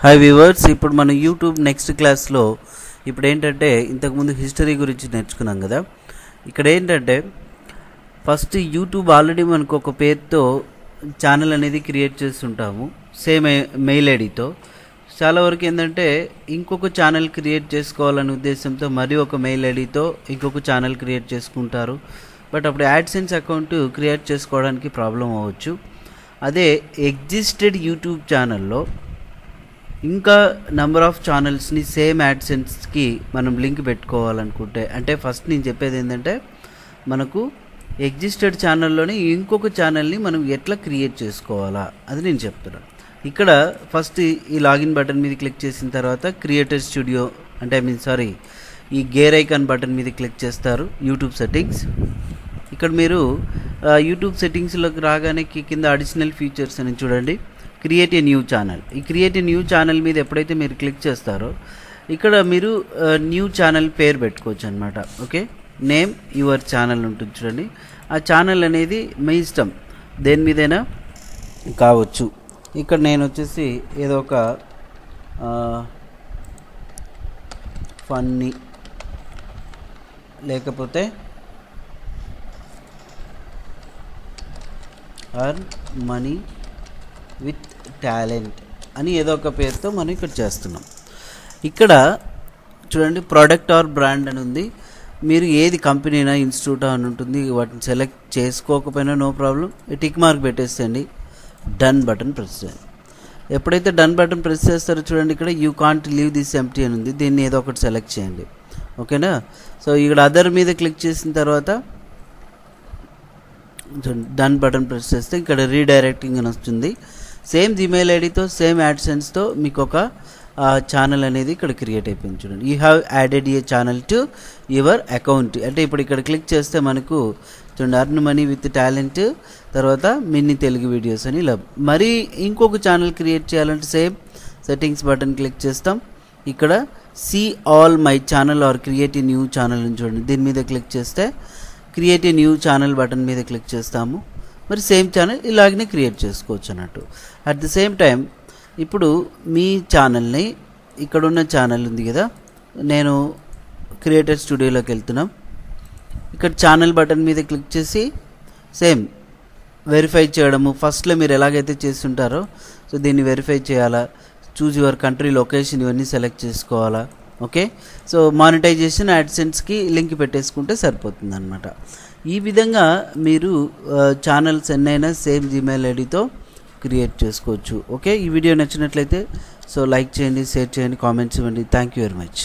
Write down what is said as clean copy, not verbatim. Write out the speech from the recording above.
Hi viewers, ఇప్పుడు మన YouTube next క్లాస్లో ఇప్పుడు ఏంటంటే ఇంతకుముందు హిస్టరీ గురించి నేర్చుకున్నాం కదా. ఇక్కడ ఏంటంటే ఫస్ట్ యూట్యూబ్ ఆల్రెడీ మనకు ఒక పేరుతో ఛానల్ అనేది క్రియేట్ చేస్తుంటాము, సేమ్ మెయిల్ ఐడితో. చాలా వరకు ఏంటంటే ఇంకొక ఛానల్ క్రియేట్ చేసుకోవాలనే ఉద్దేశంతో మరి ఒక మెయిల్ ఐడితో ఇంకొక ఛానల్ క్రియేట్ చేసుకుంటారు. బట్ అప్పుడు యాడ్సెన్స్ అకౌంట్ క్రియేట్ చేసుకోవడానికి ప్రాబ్లం అవ్వచ్చు. అదే ఎగ్జిస్టెడ్ యూట్యూబ్ ఛానల్లో ఇంకా నెంబర్ ఆఫ్ ఛానల్స్ని సేమ్ యాడ్సెన్స్కి మనం లింక్ పెట్టుకోవాలనుకుంటే, అంటే ఫస్ట్ నేను చెప్పేది ఏంటంటే మనకు ఎగ్జిస్టెడ్ ఛానల్లోనే ఇంకొక ఛానల్ని మనం ఎట్లా క్రియేట్ చేసుకోవాలా అది నేను చెప్తున్నాను. ఇక్కడ ఫస్ట్ ఈ లాగిన్ బటన్ మీద క్లిక్ చేసిన తర్వాత క్రియేటర్ స్టూడియో అంటే ఈ గేర్ ఐకాన్ బటన్ మీద క్లిక్ చేస్తారు. యూట్యూబ్ సెట్టింగ్స్, ఇక్కడ మీరు యూట్యూబ్ సెట్టింగ్స్లోకి రాగానే కింద అడిషనల్ ఫీచర్స్ అని చూడండి, క్రియేట్ ఏ న్యూ ఛానల్. ఈ క్రియేట్ ఏ న్యూ ఛానల్ మీద ఎప్పుడైతే మీరు క్లిక్ చేస్తారో ఇక్కడ మీరు న్యూ ఛానల్ పేరు పెట్టుకోవచ్చు అనమాట. ఓకే, నేమ్ యువర్ ఛానల్ ఉంటుంది చూడండి. ఆ ఛానల్ అనేది మీ ఇష్టం, దేని మీదైనా కావచ్చు. ఇక్కడ నేను వచ్చేసి ఏదో ఒక ఫన్నీ లేకపోతే అర్న్ మనీ విత్ టాలెంట్ అని ఏదో ఒక పేరుతో మనం ఇక్కడ చేస్తున్నాం. ఇక్కడ చూడండి ప్రోడక్ట్ ఆర్ బ్రాండ్ అని ఉంది. మీరు ఏది కంపెనీనా ఇన్స్టిట్యూట్ అని ఉంటుంది, వాటిని సెలెక్ట్ చేసుకోకపోయినా నో ప్రాబ్లం. టిక్ మార్క్ పెట్టేసేయండి, డన్ బటన్ ప్రెస్ చేయండి. ఎప్పుడైతే డన్ బటన్ ప్రెస్ చేస్తారో చూడండి ఇక్కడ you can't leave this empty అని ఉంది, దీన్ని ఏదో ఒకటి సెలెక్ట్ చేయండి. ఓకేనా. సో ఇక్కడ అదర్ మీద క్లిక్ చేసిన తర్వాత డన్ బటన్ ప్రెస్ చేస్తే ఇక్కడ రీడైరెక్టింగ్ అని వస్తుంది. సేమ్ జీమెయిల్ ఐడితో సేమ్ యాడ్సెన్స్తో మీకు ఒక ఛానల్ అనేది ఇక్కడ క్రియేట్ అయిపోయింది చూడండి. You have added a channel to your account అంటే ఇప్పుడు ఇక్కడ క్లిక్ చేస్తే మనకు చూడండి అర్న్ మనీ విత్ టాలెంట్, తర్వాత మినీ తెలుగు వీడియోస్ అని ఇలా. మరి ఇంకొక ఛానల్ క్రియేట్ చేయాలంటే సేమ్ సెట్టింగ్స్ బటన్ క్లిక్ చేస్తాం. ఇక్కడ see all my channel or create a new channel అని చూడండి, దీని మీద క్లిక్ చేస్తే create a new channel button మీద క్లిక్ చేస్తాము. మరి సేమ్ ఛానల్ ఇలాగనే క్రియేట్ చేసుకోవచ్చు అన్నట్టు. అట్ ది సేమ్ టైం ఇప్పుడు మీ ఛానల్ని ఇక్కడున్న ఛానల్ ఉంది కదా, నేను క్రియేటర్ స్టూడియోలోకి వెళ్తున్నాం. ఇక్కడ ఛానల్ బటన్ మీద క్లిక్ చేసి సేమ్ వెరిఫై చేయడము, ఫస్ట్లో మీరు ఎలాగైతే చేస్తుంటారో సో దీన్ని వెరిఫై చేయాలా, చూజ్ యువర్ కంట్రీ లొకేషన్ ఇవన్నీ సెలెక్ట్ చేసుకోవాలా. ఓకే, సో మానిటైజేషన్ యాడ్సెన్స్కి లింక్ పెట్టేసుకుంటే సరిపోతుంది అనమాట. ఈ విధంగా మీరు ఛానల్స్ ఎన్నైనా సేమ్ జీమెయిల్ ఐడితో క్రియేట్ చేసుకోవచ్చు. ఓకే, ఈ వీడియో నచ్చినట్లయితే సో లైక్ చేయండి, షేర్ చేయండి, కామెంట్స్ ఇవ్వండి. Thank you very much.